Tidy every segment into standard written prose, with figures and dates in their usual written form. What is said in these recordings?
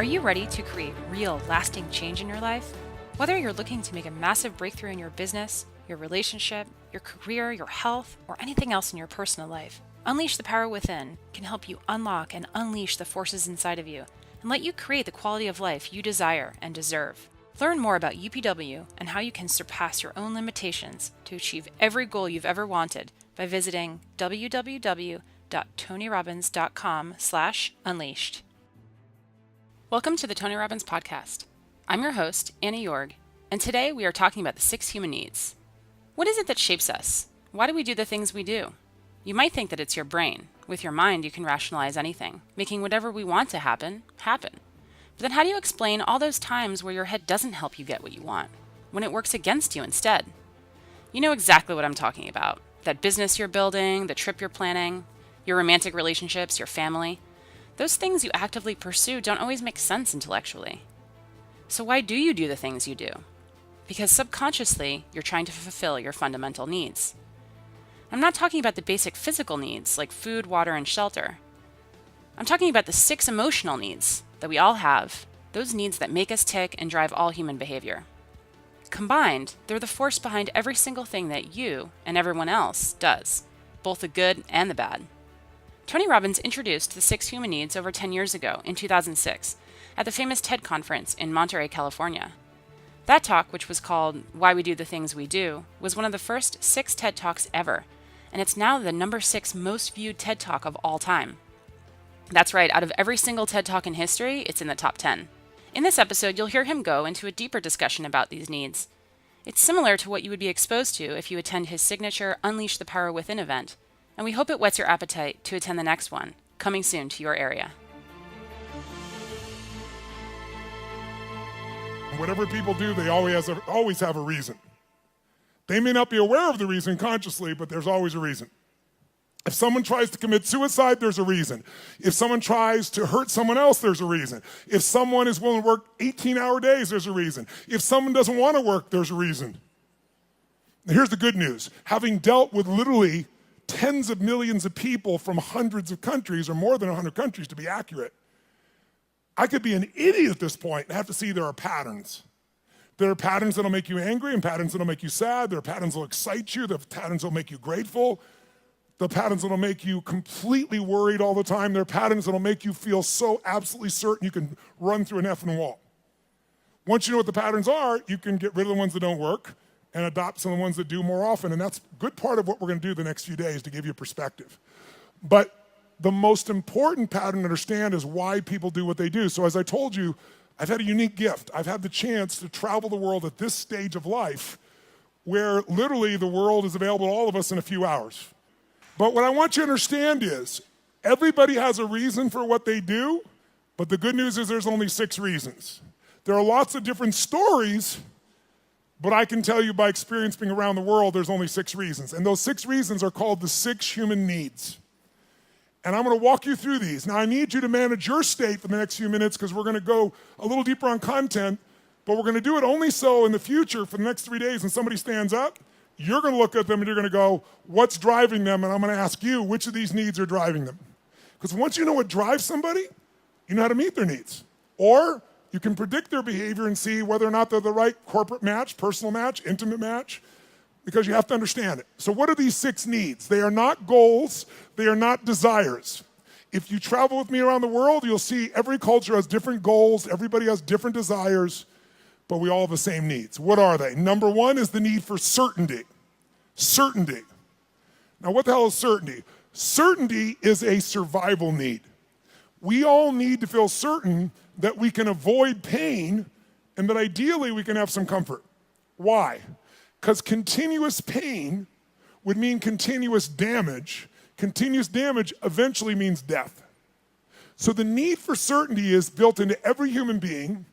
you ready to create real, lasting change in your life? Whether you're looking to make a massive breakthrough in your business, your relationship, your career, your health, or anything else in your personal life, Unleash the Power Within can help you unlock and unleash the forces inside of you and let you create the quality of life you desire and deserve. Learn more about UPW and how you can surpass your own limitations to achieve every goal you've ever wanted by visiting www.tonyrobbins.com/unleashed. Welcome to the Tony Robbins Podcast. I'm your host, Annie Jorg, and today we are talking about the 6 human needs. What is it that shapes us? Why do we do the things we do? You might think that it's your brain. With your mind, you can rationalize anything, making whatever we want to happen, happen. But then how do you explain all those times where your head doesn't help you get what you want, when it works against you instead? You know exactly what I'm talking about. That business you're building, the trip you're planning, your romantic relationships, your family. Those things you actively pursue don't always make sense intellectually. So why do you do the things you do? Because subconsciously, you're trying to fulfill your fundamental needs. I'm not talking about the basic physical needs like food, water, and shelter. I'm talking about the 6 emotional needs that we all have, those needs that make us tick and drive all human behavior. Combined, they're the force behind every single thing that you and everyone else does, both the good and the bad. Tony Robbins introduced the 6 human needs over 10 years ago in 2006 at the famous TED conference in Monterey, California. That talk, which was called Why We Do the Things We Do, was one of the first 6 TED Talks ever, and it's now the number 6 most viewed TED Talk of all time. That's right, out of every single TED Talk in history, it's in the top 10. In this episode, you'll hear him go into a deeper discussion about these needs. It's similar to what you would be exposed to if you attend his signature Unleash the Power Within event, and we hope it whets your appetite to attend the next one, coming soon to your area. Whatever people do, they always have a reason. They may not be aware of the reason consciously, but there's always a reason. If someone tries to commit suicide, there's a reason. If someone tries to hurt someone else, there's a reason. If someone is willing to work 18-hour days, there's a reason. If someone doesn't want to work, there's a reason. Now, here's the good news. Having dealt with literally tens of millions of people from hundreds of countries, or more than 100 countries to be accurate, I could be an idiot at this point and have to see there are patterns. There are patterns that'll make you angry and patterns that'll make you sad. There are patterns that'll excite you. There are patterns that'll make you grateful. There are patterns that'll make you completely worried all the time. There are patterns that'll make you feel so absolutely certain you can run through an effing wall. Once you know what the patterns are, you can get rid of the ones that don't work and adopt some of the ones that do more often. And that's a good part of what we're going to do the next few days to give you perspective. But the most important pattern to understand is why people do what they do. So as I told you, I've had a unique gift. I've had the chance to travel the world at this stage of life where literally the world is available to all of us in a few hours. But what I want you to understand is everybody has a reason for what they do, but the good news is there's only 6 reasons. There are lots of different stories, but I can tell you by experience being around the world, there's only 6 reasons. And those 6 reasons are called the 6 human needs. And I'm going to walk you through these. Now, I need you to manage your state for the next few minutes because we're going to go a little deeper on content, but we're going to do it only so in the future for the next 3 days when somebody stands up, you're going to look at them and you're going to go, what's driving them? And I'm going to ask you, which of these needs are driving them? Because once you know what drives somebody, you know how to meet their needs. Or you can predict their behavior and see whether or not they're the right corporate match, personal match, intimate match, because you have to understand it. So what are these 6 needs? They are not goals. They are not desires. If you travel with me around the world, you'll see every culture has different goals. Everybody has different desires, but we all have the same needs. What are they? Number 1 is the need for certainty. Certainty. Now, what the hell is certainty? Certainty is a survival need. We all need to feel certain that we can avoid pain and that ideally we can have some comfort. Why? Because continuous pain would mean continuous damage. Continuous damage eventually means death. So the need for certainty is built into every human being,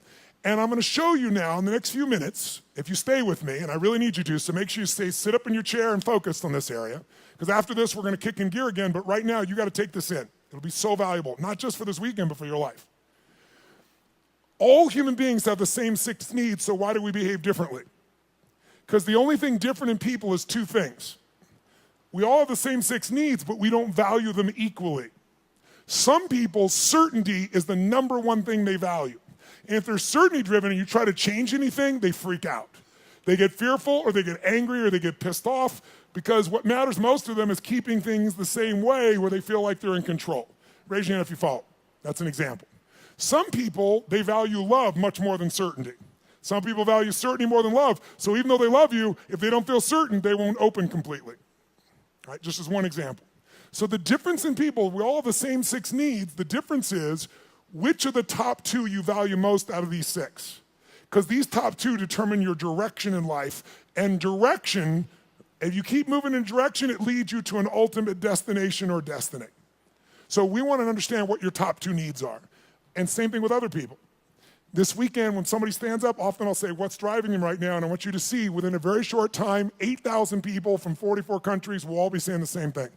and I'm going to show you now in the next few minutes, if you stay with me, and I really need you to, so make sure you sit up in your chair and focused on this area, because after this we're going to kick in gear again, but right now you got to take this in. It'll be so valuable, not just for this weekend, but for your life. All human beings have the same 6 needs, so why do we behave differently? Because the only thing different in people is 2 things. We all have the same 6 needs, but we don't value them equally. Some people, certainty is the number 1 thing they value. And if they're certainty driven and you try to change anything, they freak out. They get fearful or they get angry or they get pissed off because what matters most to them is keeping things the same way where they feel like they're in control. Raise your hand if you follow. That's an example. Some people, they value love much more than certainty. Some people value certainty more than love. So even though they love you, if they don't feel certain, they won't open completely. All right, just as one example. So the difference in people, we all have the same 6 needs. The difference is which of the top 2 you value most out of these 6. Because these top 2 determine your direction in life. And direction, if you keep moving in direction, it leads you to an ultimate destination or destiny. So we want to understand what your top 2 needs are. And same thing with other people. This weekend, when somebody stands up, often I'll say, what's driving him right now? And I want you to see, within a very short time, 8,000 people from 44 countries will all be saying the same thing.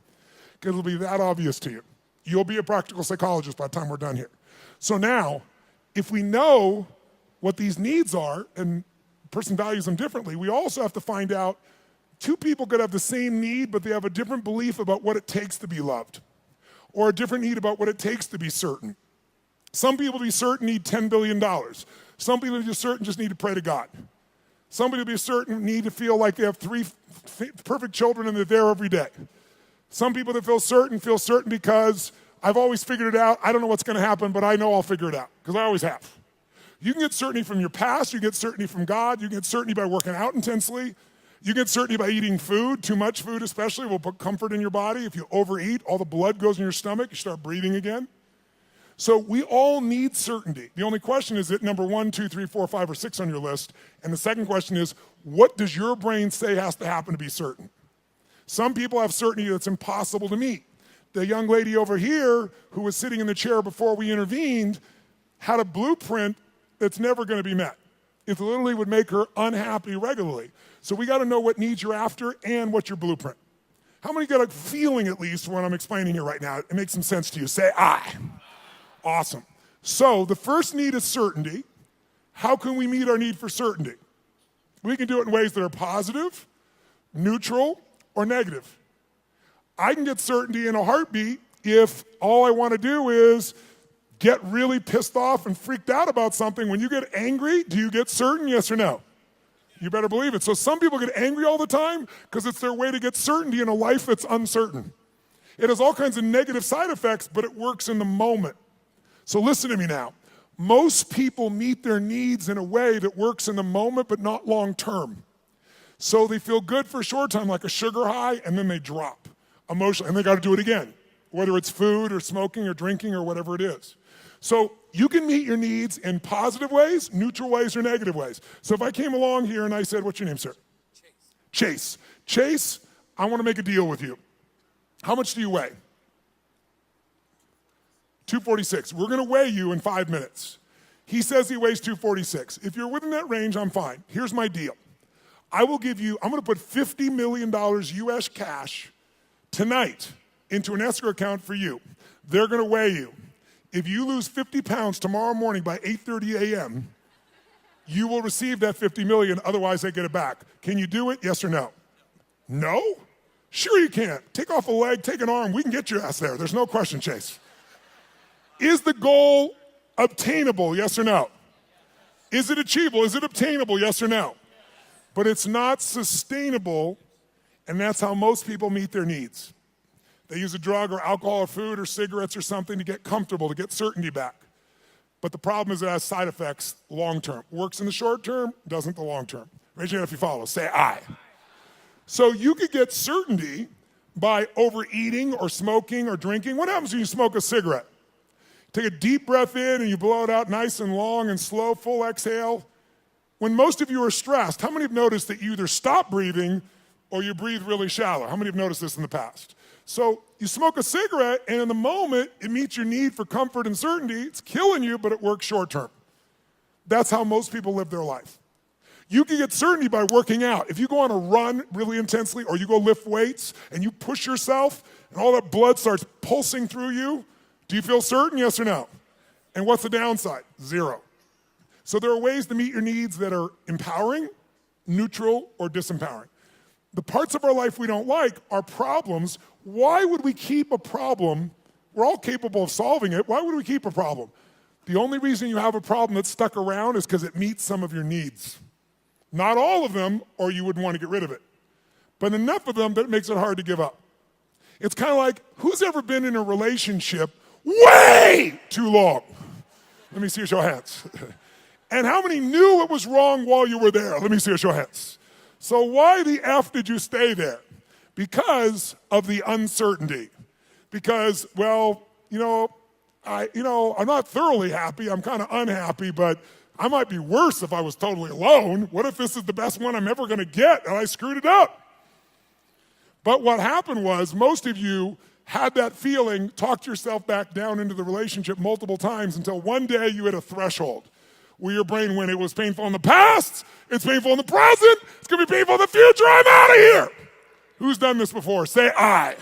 Because it'll be that obvious to you. You'll be a practical psychologist by the time we're done here. So now, if we know what these needs are, and a person values them differently, we also have to find out 2 people could have the same need, but they have a different belief about what it takes to be loved, or a different need about what it takes to be certain. Some people to be certain need $10 billion. Some people to be certain just need to pray to God. Somebody to be certain need to feel like they have 3 perfect children and they're there every day. Some people that feel certain because I've always figured it out. I don't know what's going to happen, but I know I'll figure it out because I always have. You can get certainty from your past. You get certainty from God. You get certainty by working out intensely. You get certainty by eating food. Too much food especially will put comfort in your body. If you overeat, all the blood goes in your stomach. You start breathing again. So we all need certainty. The only question is it number 1, 2, 3, 4, 5, or 6 on your list? And the second question is, what does your brain say has to happen to be certain? Some people have certainty that's impossible to meet. The young lady over here who was sitting in the chair before we intervened had a blueprint that's never going to be met. It literally would make her unhappy regularly. So we got to know what needs you're after and what's your blueprint. How many got a feeling at least when I'm explaining here right now? It makes some sense to you. Say, I. Awesome. So the first need is certainty. How can we meet our need for certainty? We can do it in ways that are positive, neutral, or negative. I can get certainty in a heartbeat if all I want to do is get really pissed off and freaked out about something. When you get angry, do you get certain, yes or no? You better believe it. So some people get angry all the time because it's their way to get certainty in a life that's uncertain. It has all kinds of negative side effects, but it works in the moment. So listen to me now. Most people meet their needs in a way that works in the moment, but not long term. So they feel good for a short time, like a sugar high, and then they drop emotionally, and they got to do it again, whether it's food or smoking or drinking or whatever it is. So you can meet your needs in positive ways, neutral ways, or negative ways. So if I came along here and I said, what's your name, sir? Chase. Chase, I want to make a deal with you. How much do you weigh? 246. We're going to weigh you in 5 minutes. He says he weighs 246. If you're within that range, I'm fine. Here's my deal. I'm going to put $50 million US cash tonight into an escrow account for you. They're going to weigh you. If you lose 50 pounds tomorrow morning by 8:30 a.m., you will receive that 50 million, otherwise they get it back. Can you do it, yes or no? No? Sure you can. Take off a leg, take an arm, we can get your ass there. There's no question, Chase. Is the goal obtainable, yes or no? Is it achievable? Is it obtainable, yes or no? But it's not sustainable, and that's how most people meet their needs. They use a drug or alcohol or food or cigarettes or something to get comfortable, to get certainty back. But the problem is it has side effects long term. Works in the short term, doesn't the long term. Raise your hand if you follow. Say I. So you could get certainty by overeating or smoking or drinking. What happens when you smoke a cigarette? Take a deep breath in and you blow it out nice and long and slow, full exhale. When most of you are stressed, how many have noticed that you either stop breathing or you breathe really shallow? How many have noticed this in the past? So you smoke a cigarette, and in the moment, it meets your need for comfort and certainty. It's killing you, but it works short term. That's how most people live their life. You can get certainty by working out. If you go on a run really intensely, or you go lift weights, and you push yourself, and all that blood starts pulsing through you, do you feel certain, yes or no? And what's the downside? Zero. So there are ways to meet your needs that are empowering, neutral, or disempowering. The parts of our life we don't like are problems. Why would we keep a problem? We're all capable of solving it. Why would we keep a problem? The only reason you have a problem that's stuck around is because it meets some of your needs. Not all of them, or you wouldn't want to get rid of it. But enough of them that it makes it hard to give up. It's kind of like, who's ever been in a relationship way too long? Let me see a show of hands. And how many knew it was wrong while you were there? Let me see a show of hands. So why the F did you stay there? Because of the uncertainty. Because, well, I'm not thoroughly happy. I'm kind of unhappy, but I might be worse if I was totally alone. What if this is the best one I'm ever going to get and I screwed it up? But what happened was most of you had that feeling, talked yourself back down into the relationship multiple times until one day you hit a threshold where your brain went, it was painful in the past, it's painful in the present, it's going to be painful in the future, I'm out of here. Who's done this before? Say I.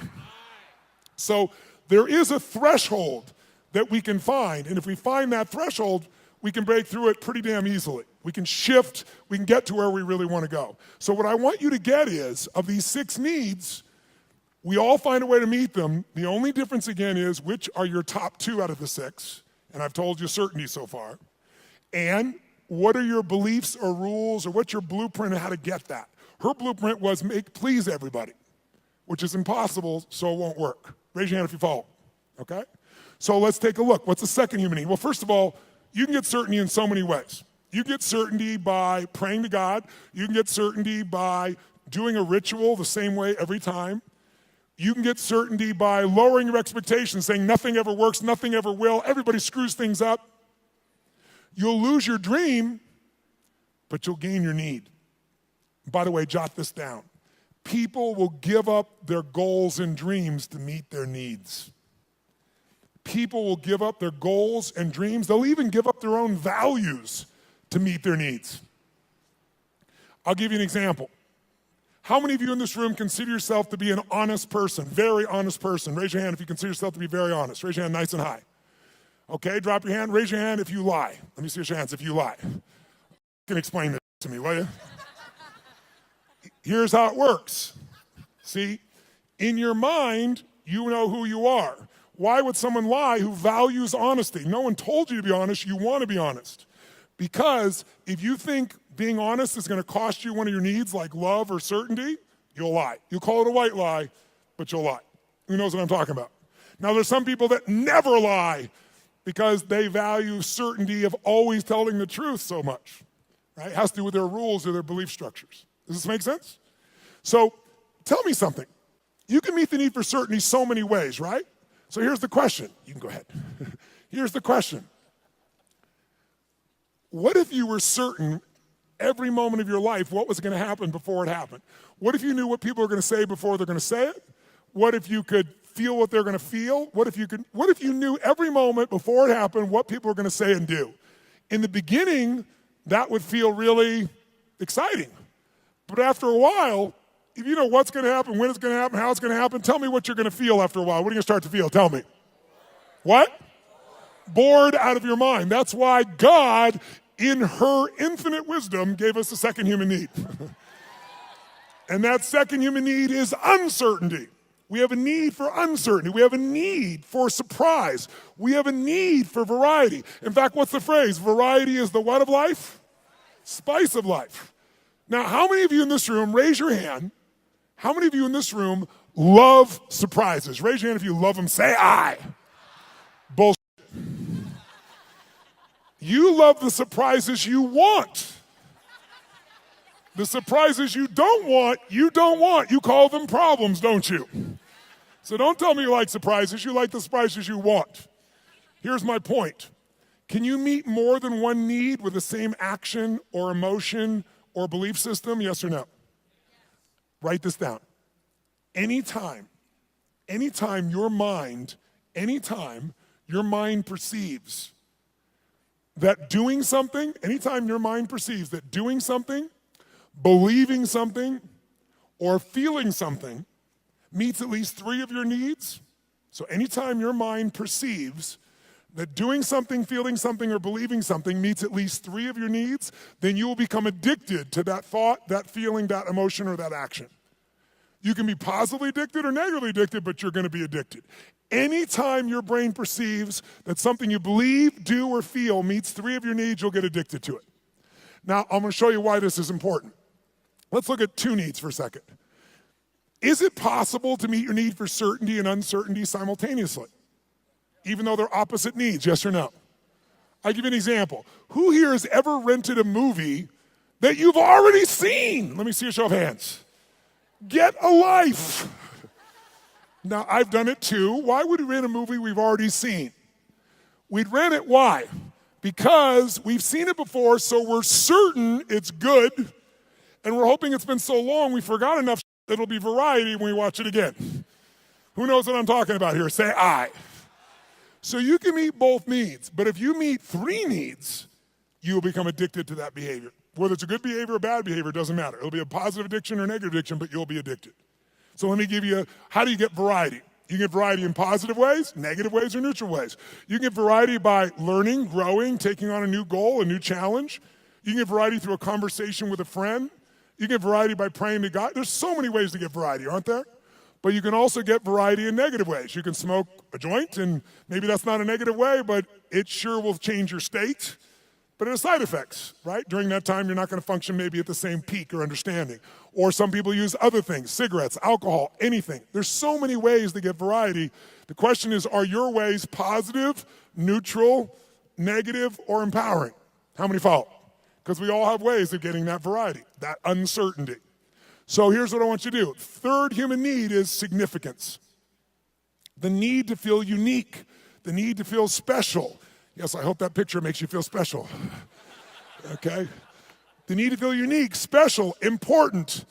So there is a threshold that we can find, and if we find that threshold, we can break through it pretty damn easily. We can shift, we can get to where we really want to go. So what I want you to get is, of these 6 needs, we all find a way to meet them. The only difference again is which are your top 2 out of the 6, and I've told you certainty so far, and what are your beliefs or rules or what's your blueprint on how to get that? Her blueprint was please everybody, which is impossible, so it won't work. Raise your hand if you follow, okay? So let's take a look. What's the second human need? Well, first of all, you can get certainty in so many ways. You get certainty by praying to God. You can get certainty by doing a ritual the same way every time. You can get certainty by lowering your expectations, saying nothing ever works, nothing ever will, everybody screws things up. You'll lose your dream, but you'll gain your need. By the way, jot this down. People will give up their goals and dreams to meet their needs. People will give up their goals and dreams. They'll even give up their own values to meet their needs. I'll give you an example. How many of you in this room consider yourself to be an honest person, very honest person? Raise your hand if you consider yourself to be very honest. Raise your hand nice and high. Okay, drop your hand. Raise your hand if you lie. Let me see your hands if you lie. You can explain this to me, will you? Here's how it works. See, in your mind, you know who you are. Why would someone lie who values honesty? No one told you to be honest. You want to be honest. Because if you think being honest is going to cost you one of your needs like love or certainty, you'll lie. You'll call it a white lie, but you'll lie. Who knows what I'm talking about? Now, there's some people that never lie because they value certainty of always telling the truth so much. Right? It has to do with their rules or their belief structures. Does this make sense? So tell me something. You can meet the need for certainty so many ways, right? So here's the question. You can go ahead. Here's the question. What if you were certain every moment of your life what was going to happen before it happened? What if you knew what people are going to say before they're going to say it? What if you could feel what they're going to feel? What if you knew every moment before it happened what people are going to say and do? In the beginning, that would feel really exciting. But after a while, if you know what's going to happen, when it's going to happen, how it's going to happen, tell me what you're going to feel after a while. What are you going to start to feel? Tell me. What? Bored out of your mind. That's why God, in her infinite wisdom, gave us a second human need. And that second human need is uncertainty. We have a need for uncertainty. We have a need for surprise. We have a need for variety. In fact, what's the phrase? Variety is the what of life? Spice of life. Now, how many of you in this room, raise your hand, how many of you in this room love surprises? Raise your hand if you love them. Say I. Bullshit. You love the surprises you want. The surprises you don't want, you don't want. You call them problems, don't you? So don't tell me you like surprises. You like the surprises you want. Here's my point. Can you meet more than one need with the same action or emotion or belief system? Yes or no? Write this down. Anytime your mind perceives that doing something, believing something, or feeling something meets at least 3 of your needs. So anytime your mind perceives that doing something, feeling something, or believing something meets at least 3 of your needs, then you will become addicted to that thought, that feeling, that emotion, or that action. You can be positively addicted or negatively addicted, but you're going to be addicted. Anytime your brain perceives that something you believe, do, or feel meets 3 of your needs, you'll get addicted to it. Now, I'm going to show you why this is important. Let's look at 2 needs for a second. Is it possible to meet your need for certainty and uncertainty simultaneously, even though they're opposite needs, yes or no? I'll give you an example. Who here has ever rented a movie that you've already seen? Let me see a show of hands. Get a life. Now, I've done it too. Why would we rent a movie we've already seen? We'd rent it, why? Because we've seen it before, so we're certain it's good, and we're hoping it's been so long we forgot enough it'll be variety when we watch it again. Who knows what I'm talking about here? Say I. So you can meet both needs, but if you meet 3 needs, you'll become addicted to that behavior. Whether it's a good behavior or bad behavior, doesn't matter. It'll be a positive addiction or negative addiction, but you'll be addicted. So let me give you how do you get variety? You get variety in positive ways, negative ways, or neutral ways. You can get variety by learning, growing, taking on a new goal, a new challenge. You can get variety through a conversation with a friend. You can get variety by praying to God. There's so many ways to get variety, aren't there? But you can also get variety in negative ways. You can smoke a joint, and maybe that's not a negative way, but it sure will change your state. But it has side effects, right? During that time, you're not going to function maybe at the same peak or understanding. Or some people use other things, cigarettes, alcohol, anything. There's so many ways to get variety. The question is, are your ways positive, neutral, negative, or empowering? How many follow? Because we all have ways of getting that variety, that uncertainty. So here's what I want you to do. 3rd human need is significance. The need to feel unique, the need to feel special. Yes, I hope that picture makes you feel special. Okay? The need to feel unique, special, important.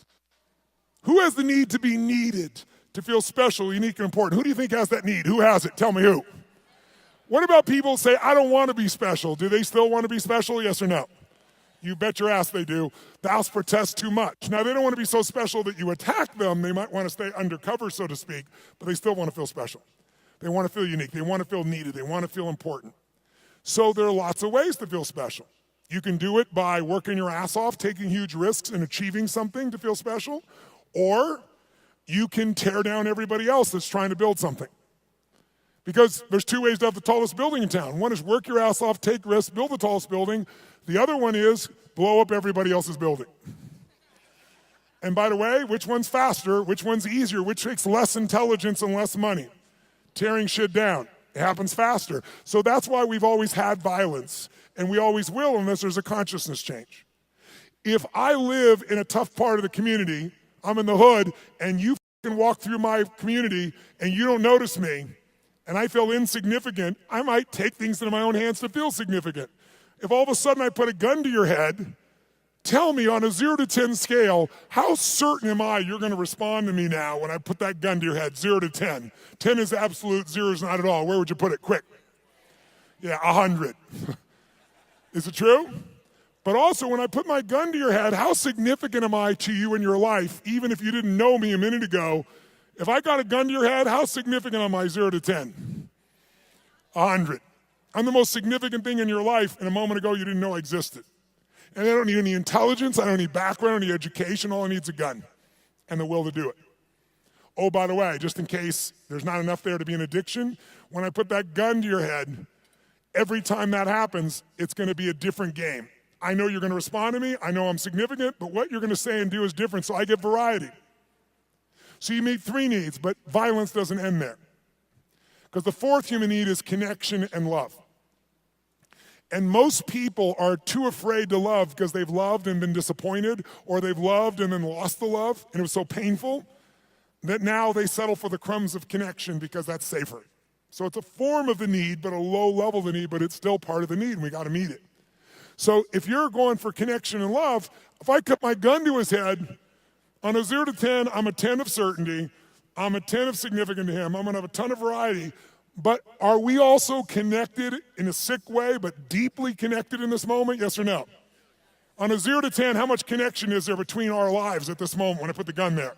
Who has the need to be needed, to feel special, unique, and important? Who do you think has that need? Who has it? Tell me who. What about people who say, I don't want to be special? Do they still want to be special, yes or no? You bet your ass they do. Thou protest too much. Now, they don't want to be so special that you attack them. They might want to stay undercover, so to speak, but they still want to feel special. They want to feel unique. They want to feel needed. They want to feel important. So there are lots of ways to feel special. You can do it by working your ass off, taking huge risks, and achieving something to feel special, or you can tear down everybody else that's trying to build something. Because there's 2 ways to have the tallest building in town. One is work your ass off, take risks, build the tallest building. The other one is blow up everybody else's building. And by the way, which one's faster, which one's easier, which takes less intelligence and less money? Tearing shit down. It happens faster. So that's why we've always had violence, and we always will unless there's a consciousness change. If I live in a tough part of the community, I'm in the hood, and you can walk through my community and you don't notice me, and I feel insignificant, I might take things into my own hands to feel significant. If all of a sudden I put a gun to your head, tell me on a 0 to 10 scale, how certain am I you're going to respond to me now when I put that gun to your head, 0 to 10? 10 is absolute, 0 is not at all. Where would you put it? Quick. Yeah, 100. Is it true? But also, when I put my gun to your head, how significant am I to you in your life, even if you didn't know me a minute ago? If I got a gun to your head, how significant am I, 0 to 10? 100. I'm the most significant thing in your life, and a moment ago you didn't know I existed. And I don't need any intelligence, I don't need background, I don't need education, all I need is a gun and the will to do it. Oh, by the way, just in case there's not enough there to be an addiction, when I put that gun to your head, every time that happens, it's going to be a different game. I know you're going to respond to me, I know I'm significant, but what you're going to say and do is different, so I get variety. So you meet 3 needs, but violence doesn't end there. Because the 4th human need is connection and love. And most people are too afraid to love because they've loved and been disappointed, or they've loved and then lost the love, and it was so painful that now they settle for the crumbs of connection because that's safer. So it's a form of the need, but a low level of the need, but it's still part of the need, and we got to meet it. So if you're going for connection and love, if I cut my gun to his head, on a 0 to 10, I'm a 10 of certainty, I'm a 10 of significant to him, I'm going to have a ton of variety. But are we also connected in a sick way, but deeply connected in this moment? Yes or no? On a 0 to 10, how much connection is there between our lives at this moment when I put the gun there?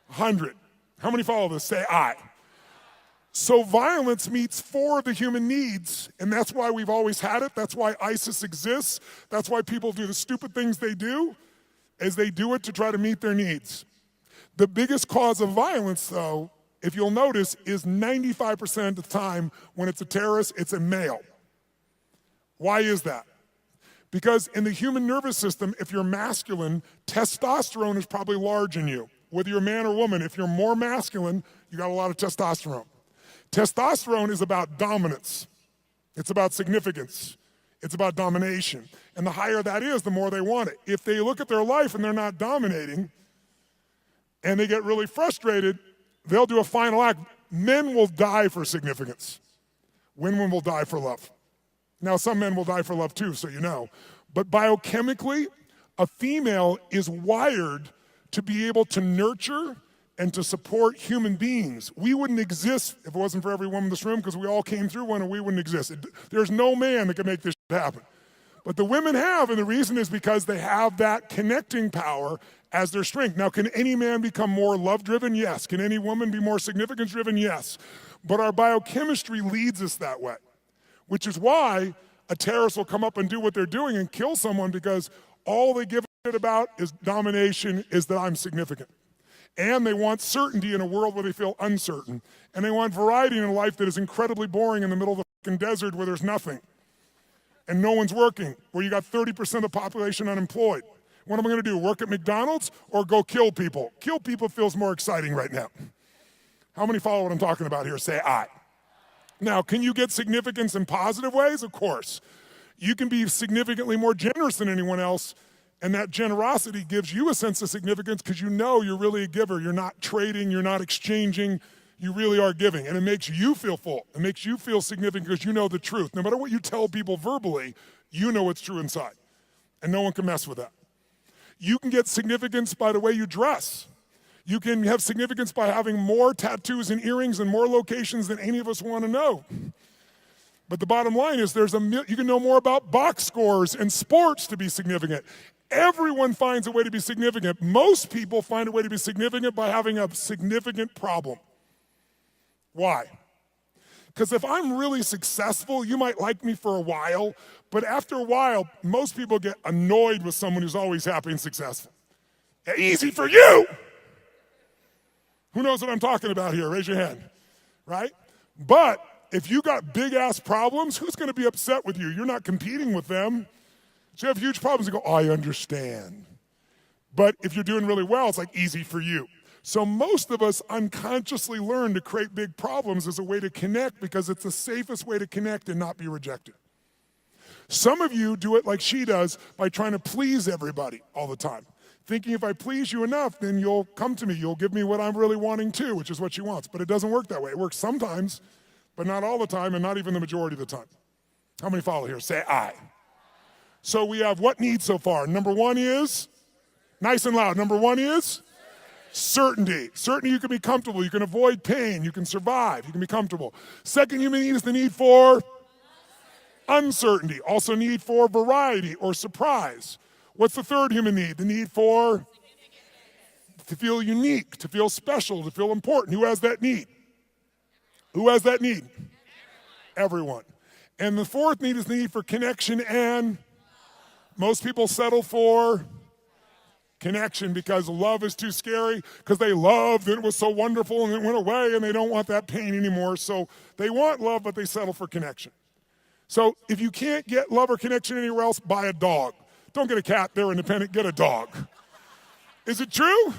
100. How many follow this? Say I. So violence meets 4 of the human needs, and that's why we've always had it. That's why ISIS exists. That's why people do the stupid things they do, is they do it to try to meet their needs. The biggest cause of violence, though, if you'll notice, is 95% of the time when it's a terrorist, it's a male. Why is that? Because in the human nervous system, if you're masculine, testosterone is probably large in you. Whether you're a man or woman, if you're more masculine, you got a lot of testosterone. Testosterone is about dominance. It's about significance. It's about domination. And the higher that is, the more they want it. If they look at their life and they're not dominating, and they get really frustrated, they'll do a final act. Men will die for significance. Women will die for love. Now, some men will die for love too, so you know. But biochemically, a female is wired to be able to nurture and to support human beings. We wouldn't exist if it wasn't for every woman in this room, because we all came through one and we wouldn't exist. There's no man that can make this happen. But the women have, and the reason is because they have that connecting power as their strength. Now, can any man become more love-driven? Yes. Can any woman be more significance-driven? Yes. But our biochemistry leads us that way, which is why a terrorist will come up and do what they're doing and kill someone, because all they give a shit about is domination, is that I'm significant. And they want certainty in a world where they feel uncertain. And they want variety in a life that is incredibly boring in the middle of the fucking desert where there's nothing. And no one's working, where you got 30% of the population unemployed. What am I gonna do, work at McDonald's or go kill people? Kill people feels more exciting right now. How many follow what I'm talking about here? Say aye. Now, can you get significance in positive ways? Of course. You can be significantly more generous than anyone else, and that generosity gives you a sense of significance because you know you're really a giver. You're not trading, you're not exchanging, you really are giving. And it makes you feel full. It makes you feel significant because you know the truth. No matter what you tell people verbally, you know it's true inside. And no one can mess with that. You can get significance by the way you dress. You can have significance by having more tattoos and earrings in more locations than any of us want to know. But the bottom line is you can know more about box scores and sports to be significant. Everyone finds a way to be significant. Most people find a way to be significant by having a significant problem. Why? Because if I'm really successful, you might like me for a while, but after a while, most people get annoyed with someone who's always happy and successful. Easy for you! Who knows what I'm talking about here? Raise your hand, right? But if you got big-ass problems, who's going to be upset with you? You're not competing with them. So you have huge problems, you go, I understand. But if you're doing really well, it's like easy for you. So most of us unconsciously learn to create big problems as a way to connect because it's the safest way to connect and not be rejected. Some of you do it like she does by trying to please everybody all the time. Thinking if I please you enough, then you'll come to me. You'll give me what I'm really wanting too, which is what she wants. But it doesn't work that way. It works sometimes, but not all the time, and not even the majority of the time. How many follow here? Say aye. So we have what needs so far? Number one is, nice and loud, number one is certainty. Certainty you can be comfortable. You can avoid pain. You can survive. You can be comfortable. Second human need is the need for uncertainty. Also need for variety or surprise. What's the third human need? The need for to feel unique, to feel special, to feel important. Who has that need? Who has that need? Everyone. And the fourth need is the need for connection, and most people settle for connection because love is too scary, because they loved and it was so wonderful and it went away and they don't want that pain anymore. So they want love, but they settle for connection. So if you can't get love or connection anywhere else, buy a dog. Don't get a cat, they're independent, get a dog. Is it true?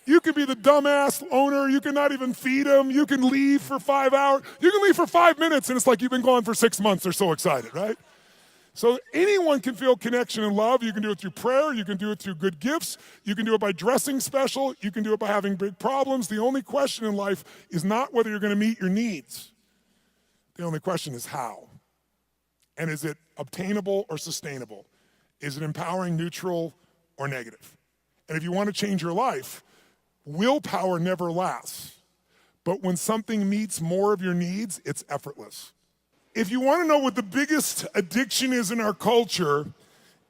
You can be the dumbass owner, you can not even feed them, you can leave for 5 hours, you can leave for 5 minutes and it's like you've been gone for 6 months, they're so excited, right? So anyone can feel connection and love. You can do it through prayer, you can do it through good gifts, you can do it by dressing special, you can do it by having big problems. The only question in life is not whether you're gonna meet your needs. The only question is how. And is it obtainable or sustainable? Is it empowering, neutral, or negative? And if you want to change your life, willpower never lasts. But when something meets more of your needs, it's effortless. If you want to know what the biggest addiction is in our culture,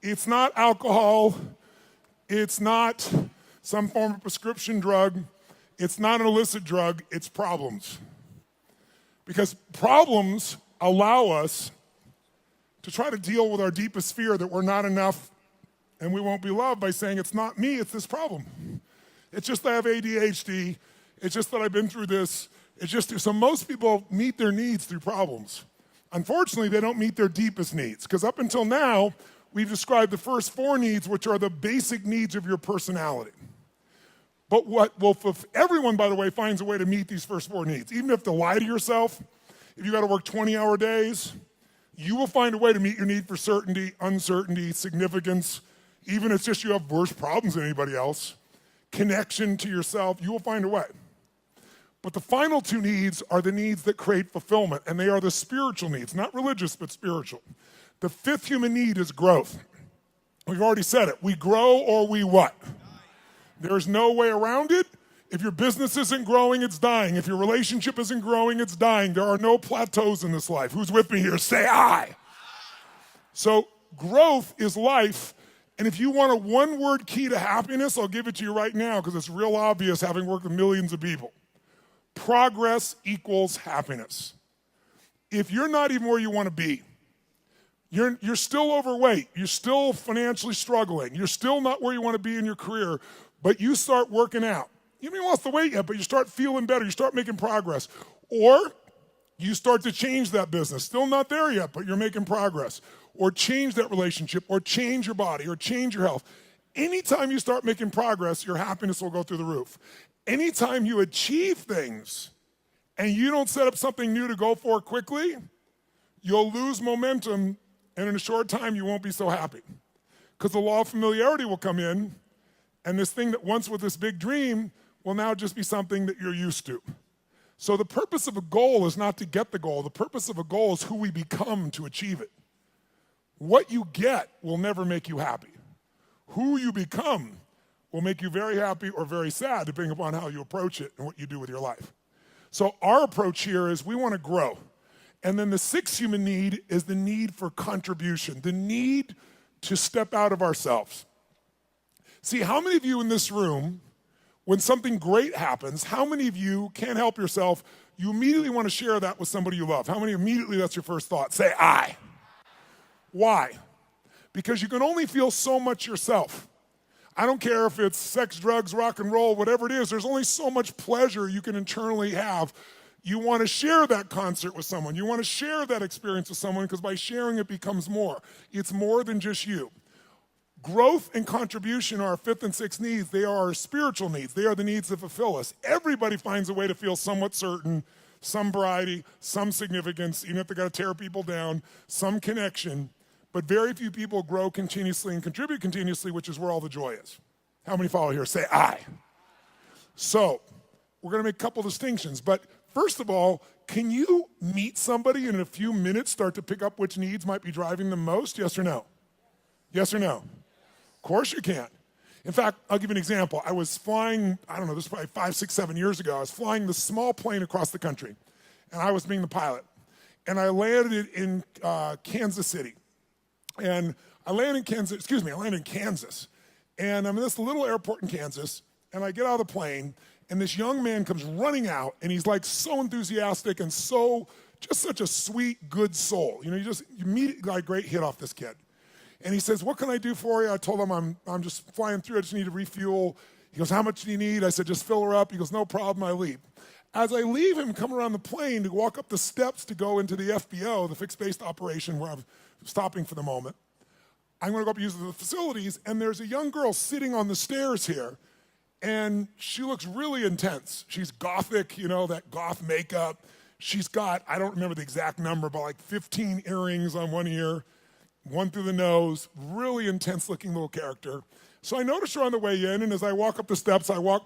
it's not alcohol, it's not some form of prescription drug, it's not an illicit drug, it's problems. Because problems allow us to try to deal with our deepest fear that we're not enough and we won't be loved by saying it's not me, it's this problem. It's just I have ADHD, It's just that I've been through this. So most people meet their needs through problems. Unfortunately, they don't meet their deepest needs, because up until now, we've described the first 4 needs, which are the basic needs of your personality. But everyone, by the way, finds a way to meet these first 4 needs. Even if you have to lie to yourself, if you got to work 20-hour days, you will find a way to meet your need for certainty, uncertainty, significance. Even if it's just you have worse problems than anybody else, connection to yourself, you will find a way. But the final 2 needs are the needs that create fulfillment, and they are the spiritual needs, not religious, but spiritual. The 5th human need is growth. We've already said it. We grow or we what? There's no way around it. If your business isn't growing, it's dying. If your relationship isn't growing, it's dying. There are no plateaus in this life. Who's with me here? Say I. So growth is life. And if you want a one-word key to happiness, I'll give it to you right now, because it's real obvious having worked with millions of people. Progress equals happiness. If you're not even where you want to be, you're still overweight, you're still financially struggling, you're still not where you want to be in your career, but you start working out. You haven't lost the weight yet, but you start feeling better, you start making progress. Or you start to change that business. Still not there yet, but you're making progress. Or change that relationship, or change your body, or change your health. Anytime you start making progress, your happiness will go through the roof. Anytime you achieve things and you don't set up something new to go for quickly, you'll lose momentum, and in a short time you won't be so happy. Because the law of familiarity will come in, and this thing that once was this big dream will now just be something that you're used to. So the purpose of a goal is not to get the goal. The purpose of a goal is who we become to achieve it. What you get will never make you happy. Who you become will make you very happy or very sad, depending upon how you approach it and what you do with your life. So our approach here is we want to grow. And then the 6th human need is the need for contribution, the need to step out of ourselves. See, how many of you in this room, when something great happens, how many of you can't help yourself, you immediately want to share that with somebody you love? How many immediately that's your first thought? Say, I. Why? Because you can only feel so much yourself. I don't care if it's sex, drugs, rock and roll, whatever it is, there's only so much pleasure you can internally have. You want to share that concert with someone. You want to share that experience with someone, because by sharing it becomes more. It's more than just you. Growth and contribution are our 5th and 6th needs. They are our spiritual needs. They are the needs that fulfill us. Everybody finds a way to feel somewhat certain, some variety, some significance, even if they got to tear people down, some connection. But very few people grow continuously and contribute continuously, which is where all the joy is. How many follow here? Say I. So we're going to make a couple distinctions. But first of all, can you meet somebody and in a few minutes start to pick up which needs might be driving them most? Yes or no? Yes or no? Of course you can. In fact, I'll give you an example. I was flying, I don't know, this was probably 5, 6, 7 years ago. I was flying this small plane across the country, and I was being the pilot. And I landed in Kansas City. And I landed in Kansas. And I'm in this little airport in Kansas, and I get out of the plane, and this young man comes running out, and he's like so enthusiastic and just such a sweet, good soul. You know, you immediately got a great hit off this kid. And he says, what can I do for you? I told him I'm just flying through, I just need to refuel. He goes, how much do you need? I said, just fill her up. He goes, no problem, I leave. As I leave him, come around the plane to walk up the steps to go into the FBO, the fixed-based operation where I'm stopping for the moment, I'm going to go up and use the facilities, and there's a young girl sitting on the stairs here, and she looks really intense. She's gothic, you know, that goth makeup. She's got, I don't remember the exact number, but like 15 earrings on one ear, one through the nose, really intense-looking little character. So I noticed her on the way in, and as I walk up the steps, I walk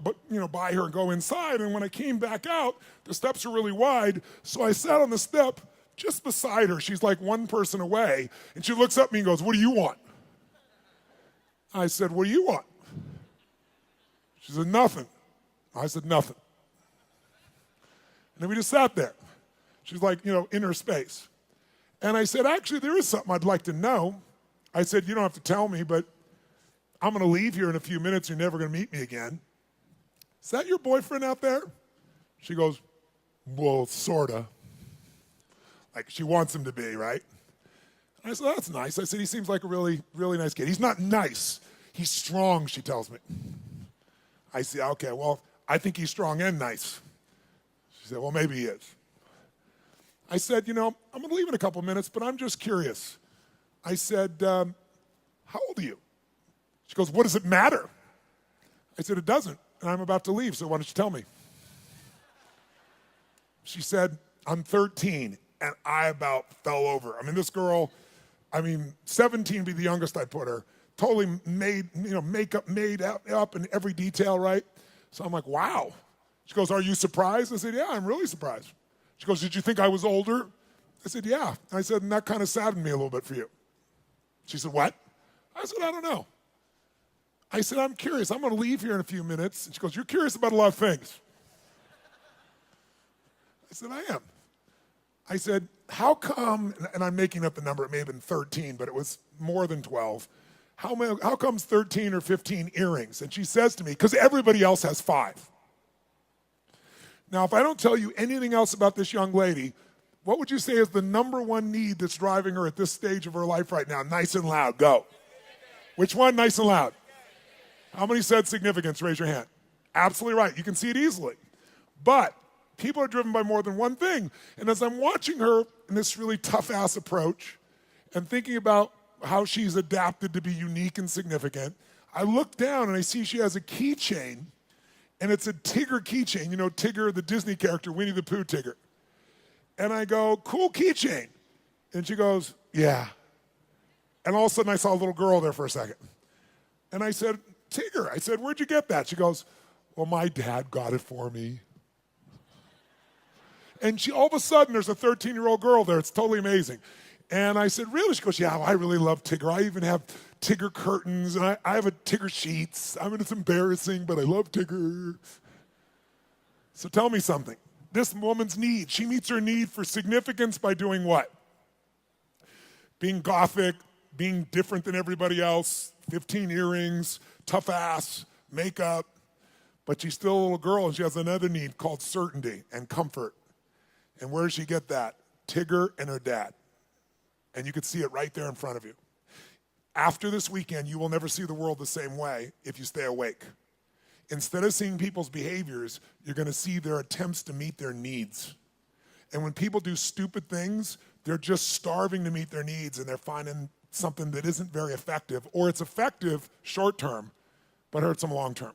by her and go inside, and when I came back out, the steps are really wide, so I sat on the step just beside her. She's like one person away, and she looks up at me and goes, what do you want? I said, what do you want? She said, nothing. I said, nothing. And then we just sat there. She's like, in her space. And I said, actually, there is something I'd like to know. I said, you don't have to tell me, but I'm going to leave here in a few minutes. You're never going to meet me again. Is that your boyfriend out there? She goes, well, sort of. Like she wants him to be, right? And I said, that's nice. I said, he seems like a really, really nice kid. He's not nice. He's strong, she tells me. I say, okay, well, I think he's strong and nice. She said, well, maybe he is. I said, I'm going to leave in a couple minutes, but I'm just curious. I said, how old are you? She goes, what does it matter? I said, it doesn't, and I'm about to leave, so why don't you tell me? She said, I'm 13, and I about fell over. This girl, 17 would be the youngest I put her, totally made, makeup made up in every detail, right? So I'm like, wow. She goes, are you surprised? I said, yeah, I'm really surprised. She goes, did you think I was older? I said, yeah. I said, and that kind of saddened me a little bit for you. She said, what? I said, I don't know. I said, I'm curious. I'm going to leave here in a few minutes. And she goes, you're curious about a lot of things. I said, I am. I said, how come, and I'm making up the number, it may have been 13, but it was more than 12. How comes 13 or 15 earrings? And she says to me, because everybody else has 5. Now, if I don't tell you anything else about this young lady, what would you say is the number one need that's driving her at this stage of her life right now? Nice and loud, go. Which one, nice and loud? How many said significance? Raise your hand. Absolutely right. You can see it easily. But people are driven by more than one thing. And as I'm watching her in this really tough-ass approach and thinking about how she's adapted to be unique and significant, I look down and I see she has a keychain, and it's a Tigger keychain. You know Tigger, the Disney character, Winnie the Pooh Tigger. And I go, cool keychain. And she goes, yeah. And all of a sudden I saw a little girl there for a second. And I said, Tigger, I said, where'd you get that? She goes, well, my dad got it for me. And all of a sudden, there's a 13-year-old girl there. It's totally amazing. And I said, really? She goes, yeah, well, I really love Tigger. I even have Tigger curtains, and I have a Tigger sheets. It's embarrassing, but I love Tigger. So tell me something. This woman's need, she meets her need for significance by doing what? Being gothic, being different than everybody else, 15 earrings, tough ass, makeup. But she's still a little girl, and she has another need called certainty and comfort. And where does she get that? Tigger and her dad. And you can see it right there in front of you. After this weekend, you will never see the world the same way if you stay awake. Instead of seeing people's behaviors, you're going to see their attempts to meet their needs. And when people do stupid things, they're just starving to meet their needs, and they're finding something that isn't very effective, or it's effective short term, but hurts them long term.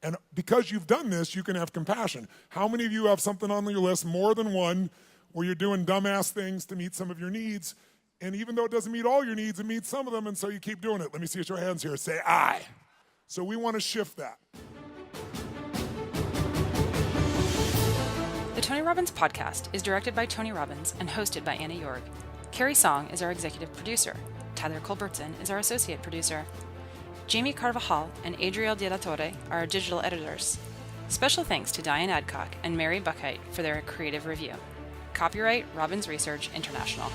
And because you've done this, you can have compassion. How many of you have something on your list, more than one, where you're doing dumbass things to meet some of your needs, and even though it doesn't meet all your needs, it meets some of them, and so you keep doing it? Let me see your hands here. Say, I. So we want to shift that. The Tony Robbins podcast is directed by Tony Robbins and hosted by Anna Jorg. Carrie Song is our executive producer. Tyler Culbertson is our associate producer. Jamie Carvajal and Adriel De La Torre are our digital editors. Special thanks to Diane Adcock and Mary Buckheit for their creative review. Copyright Robbins Research International.